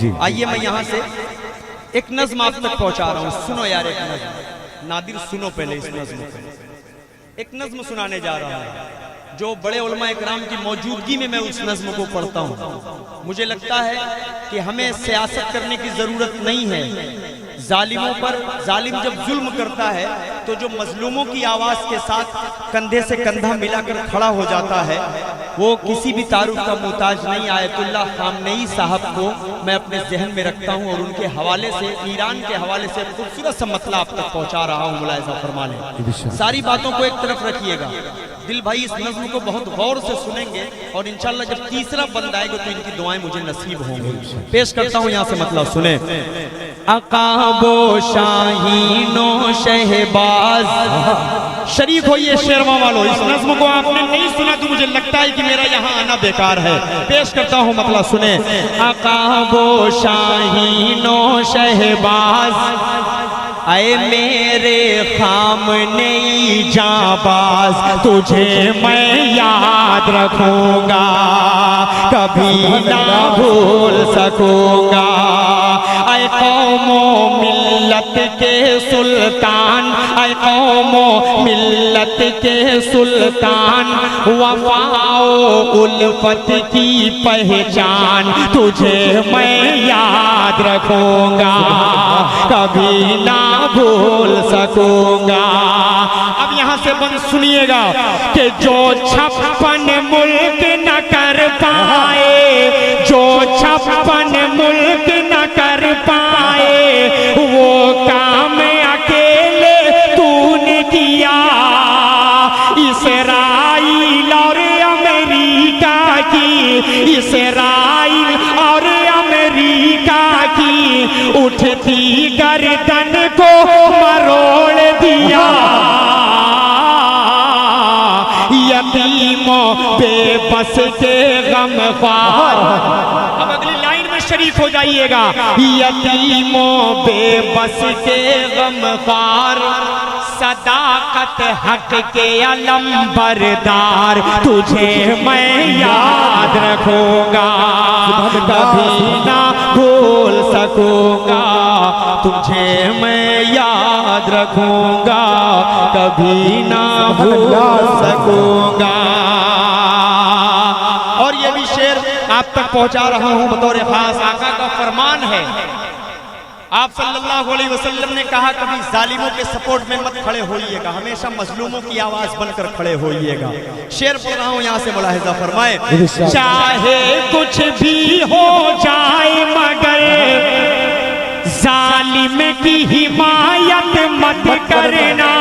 जी आइए मैं यहाँ से एक नज्म आप तक पहुँचा रहा हूँ। सुनो यार एक नज्म, नादिर सुनो पहले इस नज्म को। एक नज्म सुनाने जा रहा हूँ जो बड़े उलमा इकराम की मौजूदगी में मैं उस नज्म को पढ़ता हूँ। मुझे लगता है कि हमें सियासत करने की ज़रूरत नहीं है। जालिमों पर जालिम जब जुल्म करता है तो जो मजलूमों की आवाज़ के साथ कंधे से कंधा मिलाकर खड़ा हो जाता है वो किसी भी तारुफ का मुहताज नहीं। आयतुल्लाह खामनेई साहब को मैं अपने जहन में रखता हूँ और उनके हवाले से, ईरान के हवाले से खूबसूरत सा मतला आप तक पहुँचा रहा हूँ। मुलाहिज़ा फरमा लें, सारी बातों को एक तरफ रखिएगा। दिल भाई इस नज़्म को बहुत गौर से सुनेंगे और इंशाल्लाह जब तीसरा बंद आएगा तो इनकी दुआएं मुझे नसीब होंगी। पेश करता हूँ यहाँ से मतलब सुने। अकाबो शाहीनो शहबाज, शरीक हो ये शेरवा वालों, इस नज़्म को आपने नहीं सुना तो मुझे लगता है कि मेरा यहाँ आना बेकार है। पेश करता हूँ मतलब सुने। अकाबो शाहीनो शहबाज, ऐ मेरे खामने जाबाज, तुझे मैं याद रखूंगा, कभी ना भूल सकूंगा। ऐ कौमो मिल्लत के सुल्तान, ऐ कौमो मिल्लत के सुल्तान, वफाओ उल्फत की पहचान, तुझे मैं याद रखूंगा, कभी ना भूल सकूंगा। अब यहाँ से बंद सुनिएगा कि जो 56 मुल्क न कर पाए, जो 56 मुल्क न कर पाए, वो काम अकेले तूने किया। इसराइल और अमेरिका की, इसराइल और अमेरिका की उठती गर्दन को मरोड़ दिया। यतीमों बेबस के गमख्वार, अब अगली लाइन में शरीक हो जाइएगा। यतीमों बेबस के गमख्वार, सदाकत हक के अलम बरदार, तुझे मैं याद रखूंगा, कभी ना भूल सकूंगा, तुझे मैं याद रखूंगा, कभी ना भूल सकूंगा। और ये भी शेर आप तक पहुंचा रहा हूं बतौर खास, आका का फरमान है। आप सल्लल्लाहु अलैहि वसल्लम ने कहा कभी जालिमों के सपोर्ट में मत खड़े होइएगा, हमेशा मजलूमों की आवाज बनकर खड़े होइएगा। शेर पढ़ रहा हूं यहाँ से, मुलाहिज़ा फरमाए। चाहे कुछ भी हो जाए मगर जालिम की हिमायत मत करना।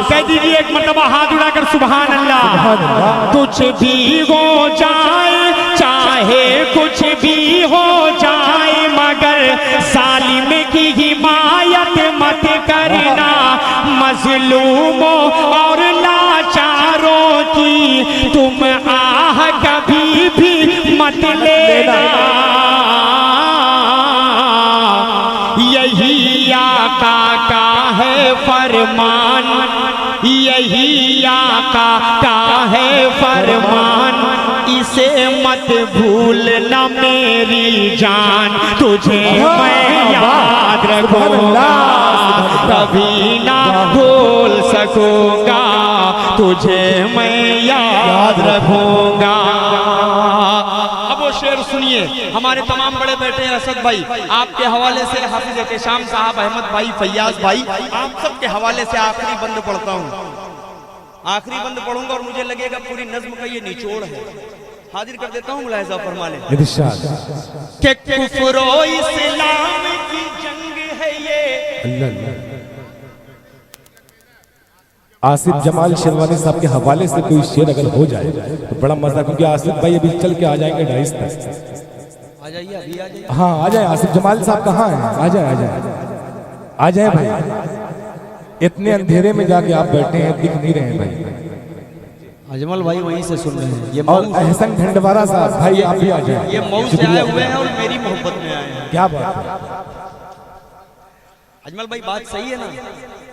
कह दीजिए एक मरतबा हाथ उड़ाकर सुभान अल्लाह। कुछ भी हो जाए, चाहे कुछ भी हो जाए, मगर जालिम की हिमायत मत करना। मजलूमों और लाचारों की तुम आह कभी भी मत लेना। यही आका का है फरमान, यही आका का है फरमान, इसे मत भूलना मेरी जान, तुझे मैं याद रखूंगा, कभी ना भूल सकूंगा, तुझे मैं याद रखूंगा। अब वो शेर सुनिए, हमारे तमाम बड़े बेटे असद भाई, आपके हवाले से हाफिज एहतेशाम साहब, अहमद भाई, फैयाज भाई, आप सबके हवाले से आखिरी बंद पढ़ता हूँ। आखिरी बंद पढ़ूंगा और मुझे लगेगा पूरी नज्म का ये निचोड़ है। हाजिर कर देता हूँ, मुलाहिज़ा फरमा लें। कि कुफ्र और इस्लाम की जंग है ये। आसिफ जमाल शेरवानी साहब के हवाले से कोई शेर अगर हो जाए तो बड़ा मजा, क्योंकि आसिफ भाई अभी चल के आ जाएंगे 2:30 तक। आ जाइए, अभी आ जाइए। हाँ आ जाए। आसिफ जमाल साहब कहाँ हैं? आ जाए, आ जाए, आ जाए भाई। इतने अंधेरे में जाके आप बैठे हैं, दिख नहीं रहे भाई। अजमल भाई वहीं से सुन रहे हैं। ये और एहसन ढंडवारा साहब भाई आप भी आ जाए। ये मऊ से आए हुए हैं और मेरी मोहब्बत में आए हैं। क्या बात है अजमल भाई, बात सही है ना?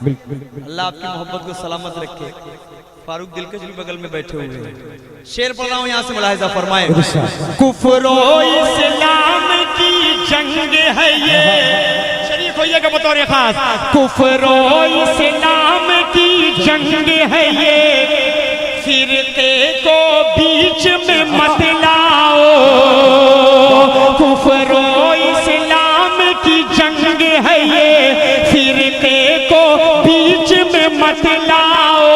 बिल्कुल। अल्लाह आपकी मोहब्बत को सलामत रखे। फारूक दिलकश भी बगल में बैठे हुए हैं। शेर पढ़ रहा हूँ, यहाँ से मुलाहिजा फरमाए। कुफरो इस्लाम की जंग है ये, शरीफ होइएगा बतौर खास। कुफरो इस्लाम की जंग है ये, फिरके को बीच में मत लाओ। कुफरो इस्लाम की जंग है ये, फिरके को बीच में मत लाओ।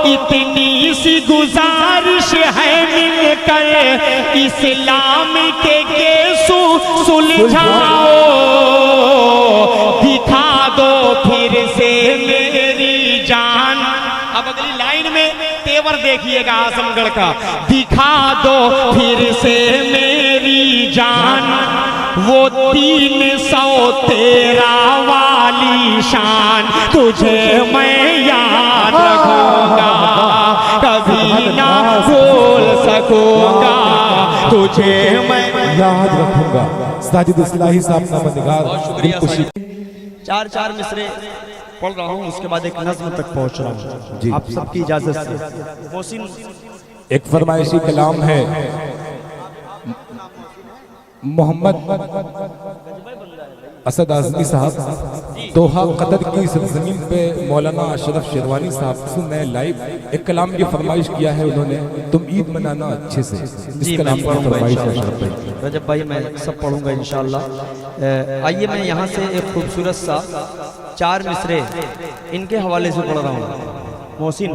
इतनी सी गुजारिश है मिलकर इस्लाम के केसू सुलझाओ। दिखा दो फिर से मेरी जान। अब अगली लाइन में तेवर देखिएगा आजमगढ़ का। दिखा दो फिर से मेरी जान, वो 313 वाली शान। तुझे मैं याद रखूंगा, कभी ना भूल सकूंगा। तुझे मैं याद रखूंगा। साजिद इस्लाही साहब का मददगार। बहुत शुक्रिया सर। चार चार मिसरे पढ़ रहा हूँ, उसके बाद एक नज्म तक पहुँच रहा हूँ आप सबकी इजाजत से। मोहसिन एक फरमाइशी कलाम है मोहम्मद असद आजमी साहब, दोहा कतर की सरजमीन पे मौलाना अशरफ शेरवानी साहब से मैं लाइव एक कलाम की फरमाइश किया है उन्होंने, तुम ईद मनाना अच्छे से। इस कलाम की फरमाइश है अशरफ भाई। रजब भाई मैं सब पढ़ूंगा इंशाअल्लाह। आइए मैं यहाँ से एक खूबसूरत सा 4 मिसरे इनके हवाले से पढ़ रहा हूँ। मोहसिन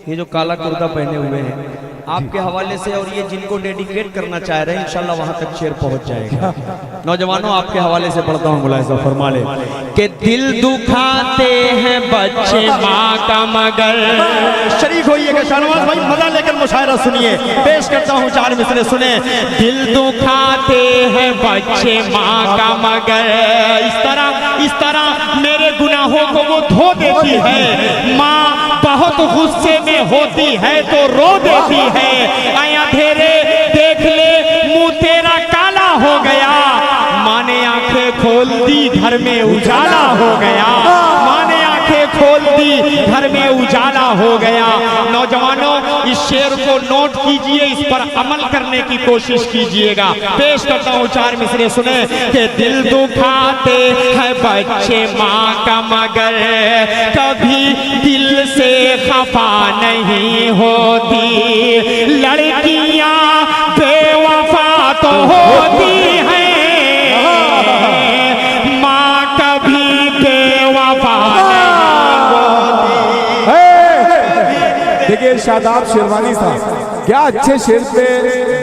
ये जो काला कुर्ता पहने हुए हैं आपके हवाले से, और ये जिनको डेडिकेट करना चाह रहे हैं इंशाल्लाह वहां तक शेर पहुंच जाएगा। नौजवानों आपके हवाले से पढ़ता हूँ, मुलाहिजा फरमा ले कि दिल दुखाते हैं बच्चे माँ का मगर। शरीक होइएगा शाहनवाज भाई, मजा लेकर मुशायरा सुनिए। पेश करता हूँ 4 मिसरे सुने। दिल दुखाते हैं बच्चे माँ का मगर, इस तरह मेरे गुनाहों को वो धो देती है। माँ बहुत गुस्से में होती है तो रो देती है। आया अंधेरे देख ले मुंह तेरा काला हो गया। माँ ने आंखें खोल दी घर में उजाला हो गया। माँ ने आंखें खोल दी घर में उजाला हो गया। नौजवानों इस शेर को नोट कीजिए, इस पर अमल करने की कोशिश कीजिएगा। पेश करता हूँ 4 मिसरे सुने कि दिल दुखाते हैं बच्चे माँ का मगर, कभी दिल से खफा नहीं होती। लड़कियां बेवफा तो होती हैं, माँ कभी बेवफा नहीं होती। देखिए शादाब शेरवानी साहब क्या अच्छे शेर पे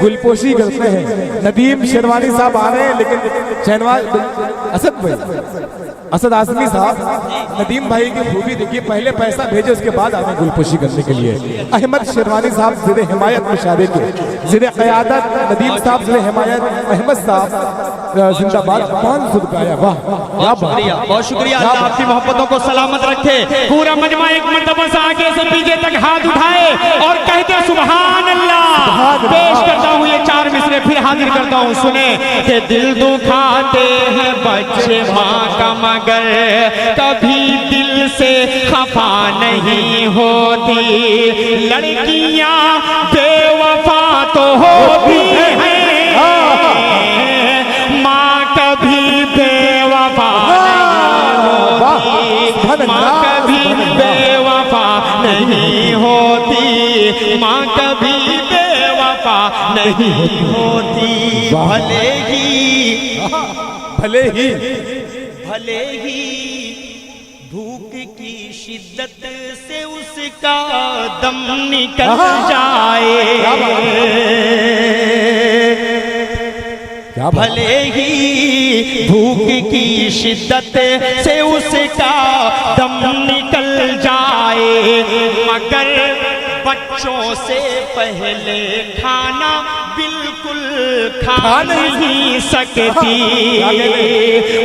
गुलपोशी करते हैं। नदीम शेरवानी साहब आ रहे हैं, लेकिन शहनवाज असद आजमी साहब नदीम भाई की खूबी देखिए, पहले पैसा भेजे उसके बाद आने गुलपोशी करने के लिए। अहमद शेरवानी साहब ज़िले हिमायत मुशारे के, ज़िले क़यादत नदीम साहब ज़िले हिमायत, अहमद साहब जिंदाबाद। 500 रुपया, वाह क्या बात, बहुत शुक्रिया। अल्लाह आपकी मोहब्बतों को सलामत रखे। पूरा मजमा एक मर्तबा से आगे से पीछे तक हाथ उठाए और कहते सुभान अल्लाह। पेश करता हूँ ये 4 मिसरे फिर हाजिर करता हूँ सुने कि दिल दुखाते हैं बच्चे माँ का मगर, कभी दिल से खफा नहीं होती। लड़कियां बेवफा तो होती हैं, माँ कभी बेवफा नहीं होती। माँ कभी बेवफा नहीं होती। माँ कभी बेवफा नहीं होती। भले ही भूख की शिद्दत से उसका दम निकल जाए। भले ही भूख की शिद्दत से उसका दम निकल जाए, मगर बच्चों से पहले खाना बिल्कुल खा नहीं सकती।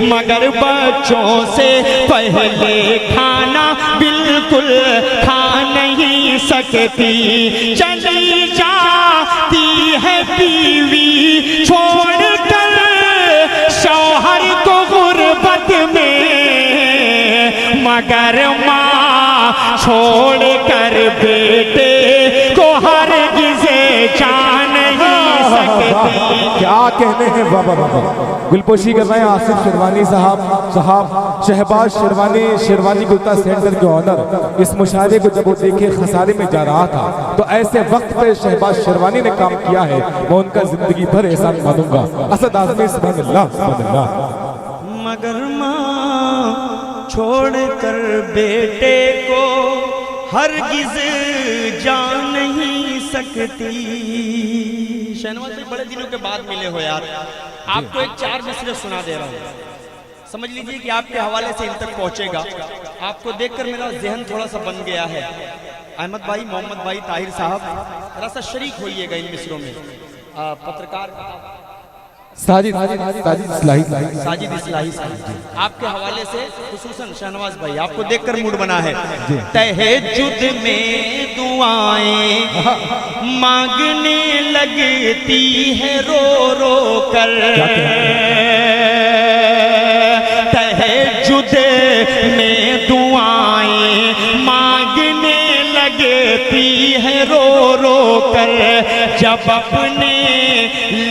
मगर बच्चों से पहले खाना बिल्कुल खा नहीं सकती। चली जाती है बीवी छोड़कर शौहर को गुर्बत में, मगर माँ छोड़ कर बेटे को हरगिज़ जा नहीं सकती। क्या कहने हैं बाबा बाबा। गुलपोशी कर रहे हैं आसिफ शेरवानी साहब शहबाज शेरवानी गुप्ता सेंटर के ऑनर। इस मुशायरे को जब वो देखे खसारे में जा रहा था तो ऐसे वक्त पे शहबाज शेरवानी ने काम किया है, मैं उनका जिंदगी भर एहसान मानूंगा। असद आज़मी सुभानअल्लाह। मगर माँ छोड़ कर बेटे को हरगिज़ जा नहीं सकती। शहनवाज भाई बड़े दिनों के बाद मिले हो यार, आपको एक 4 मिसरे सुना दे रहा हूँ, समझ लीजिए कि आपके हवाले से इन तक पहुंचेगा। आपको देखकर मेरा जहन थोड़ा सा बन गया है। अहमद भाई, मोहम्मद भाई, ताहिर साहब थोड़ा सा शरीक होइएगा इन मिसरों में। पत्रकार साजिद इस्लाही साहब आपके हवाले से खुसूसन शहनवाज भाई आपको देखकर मूड बना है। तहज्जुद में दुआएं मांगने लगती है रो रो कर। तहज्जुद में दुआएं मांगने लगती है रो रो कर। जब अपने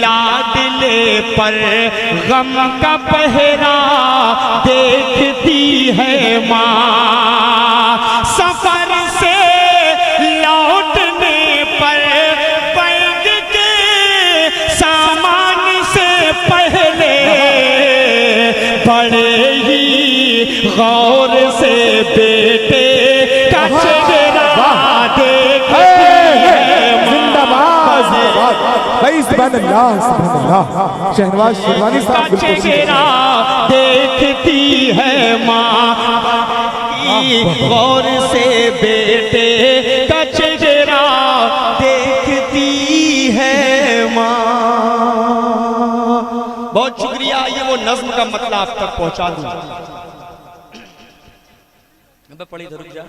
लाडले पर गम का पहरा देखती है माँ। सफर से लौटने पर बैग के सामान से पहले बड़े ही गौर से बेटे का चेहरा देखती है भाई। सुभानअल्लाह। शहनवाज शेरवानी साहब चेहरा देखती है माँ, गौर से बेटे का चेहरा देखती है माँ। बहुत शुक्रिया। ये वो नज्म का मतलब आप तक पहुंचा दूं। मैं पढ़ी तो रुक जा,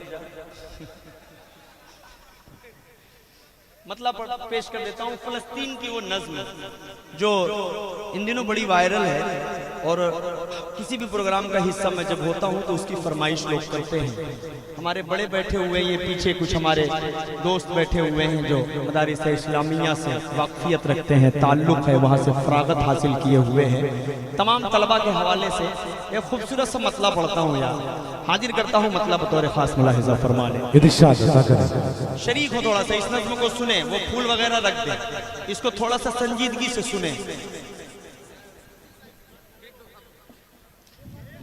मतलब पेश कर देता हूँ। फलस्तीन की वो नज्म जो इन दिनों बड़ी वायरल है और किसी भी प्रोग्राम का हिस्सा मैं जब होता हूँ तो उसकी फरमाइश लोग करते हैं। हमारे बड़े बैठे हुए हैं, ये पीछे कुछ हमारे दोस्त बैठे हुए हैं जो मदारिस इस्लामिया से वाकफियत रखते हैं, ताल्लुक़ है, वहाँ से फरागत हासिल किए हुए हैं। तमाम तलबा के हवाले से एक खूबसूरत सा मतला पढ़ता हूँ यार, हाजिर करता हूँ मतलब बतौर खास मुलाहिज़ा फरमा लें। शरीक हो थोड़ा सा, इस नज़्म को सुने, वो फूल वगैरह रख दे, इसको थोड़ा सा संजीदगी से सुने।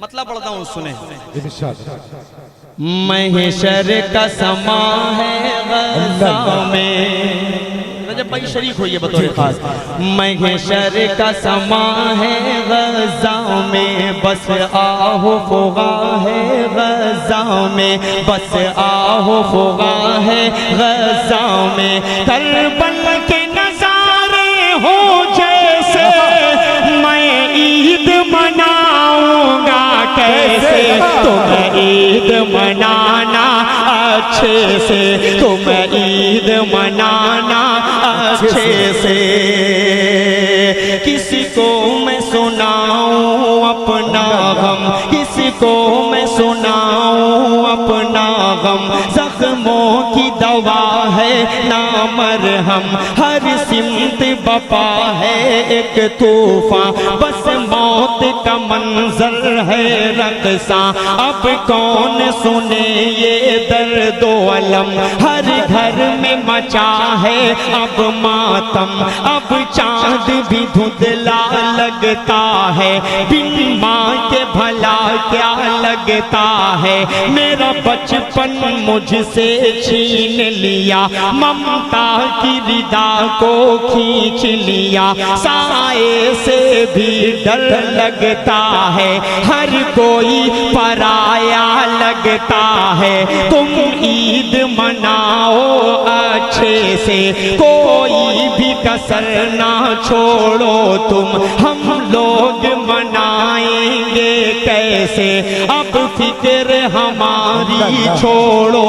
मतलब पढ़ता हूँ, सुने। महशर का समा है गज़ा में, रजब भाई शरीक होइए बतौर खास। महशर का समा है गज़ा में, बस आहो फुगा है गज़ा में, बस आहो फुगा है गज़ा में। करबल के नज़ारे हो जैसे, मैं ईद मनाऊंगा कैसे। तुम ईद मनाना अच्छे से, तुम ईद मनाना अच्छे से। किसी को मैं सुनाऊं अपना गम, किसी को मैं सुनाऊं अपना गम। जख्मों की दवा है ना मरहम, हर सिमत बपा है एक तूफान। बस मौत का मंजर है रक़्सा, अब कौन सुने ये दर्द अलम। हर घर में मचा है अब मातम, अब चांद भी धुंधला लगता है। बिन माँ के भला क्या लगता है, मेरा बचपन मुझसे छीन लिया। ममता की रिदा को खींच लिया, साए से भी डर लगता है। हर कोई पराया लगता है, तुम ईद मनाओ अच्छे से। कोई भी कसर ना छोड़ो तुम, हम लोग मनाएंगे कैसे। अब अब फिक्र हमारी छोड़ो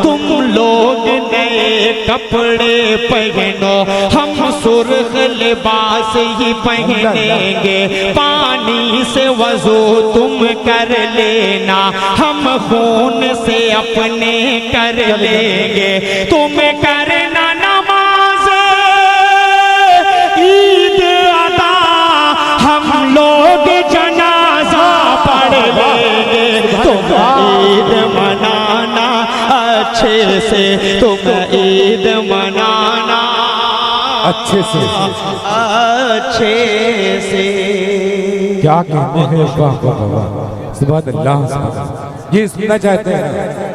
तुम लोग नए कपड़े पहनो, हम सुर्ख लिबास ही पहनेंगे, पानी से वजू तुम कर लेना, हम खून से अपने कर लेंगे, तुम करना नमाज ईद अदा, हम लोग जनाजा पढ़ लेंगे, तुम ईद मनाना अच्छे से, तुम ईद मनाना अच्छे से। अच्छे से। क्या कहते हैं, वाह वाह वाह, सुभान अल्लाह सुभान अल्लाह। ये सुनना चाहते हैं?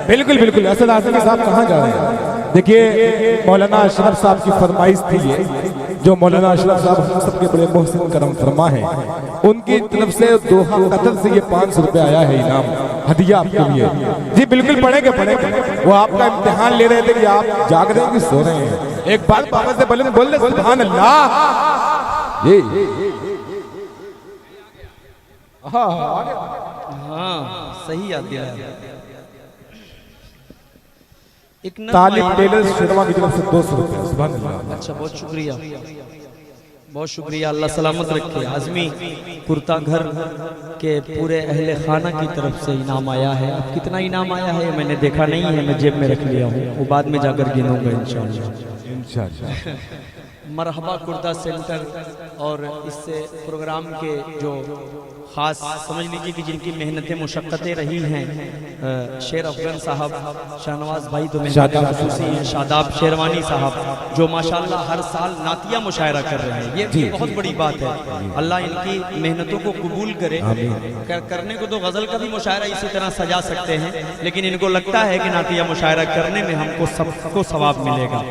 बिल्कुल बिल्कुल। असद आज़मी साहब कहाँ जा रहे हैं? देखिए मौलाना अशरफ साहब की फरमाइश थी ये, जो मौलाना अशरफ साहब हम सबके बड़े मोहसिन करम फरमा हैं, उनकी तरफ से दोहा कतर से ये 500 रुपये आया है इनाम हदिया आपके लिए। जी बिल्कुल पढ़ेंगे पढ़ेंगे। वो आपका इम्तिहान ले रहे थे कि आप जाग रहे हैं कि सो रहे हैं। एक बार पापा से बोल दे सुभान अल्लाह। ये हाँ सही याद दिया। एक तालिब टेलर शेरवा की तरफ से 200 रुपये। सुभान अल्लाह। अच्छा बहुत शुक्रिया, बहुत शुक्रिया। अल्लाह सलामत रखे। आज़मी कुर्ता घर के पूरे अहले खाना की तरफ से इनाम आया है। अब कितना इनाम आया है मैंने देखा नहीं है, मैं जेब में रख लिया हूँ, वो बाद में जाकर गिनूंगा इंशाअल्लाह। मरहबा कुर्ता सेंटर और इससे प्रोग्राम के जो खास समझ लीजिए कि जिनकी मेहनतें मुशक्क़तें रही हैं, शेर अफगन साहब, शाहनवाज भाई तो मेहमान खुसूसी हैं, शादाब शेरवानी साहब जो माशाल्लाह हर साल नातिया मुशायरा कर रहे हैं, ये बहुत बड़ी बात है। अल्लाह इनकी मेहनतों को कबूल करे। करने को तो गज़ल का भी मुशायरा इसी तरह सजा सकते हैं, लेकिन इनको लगता है कि नातिया मुशायरा करने में हमको सबको सवाब मिलेगा।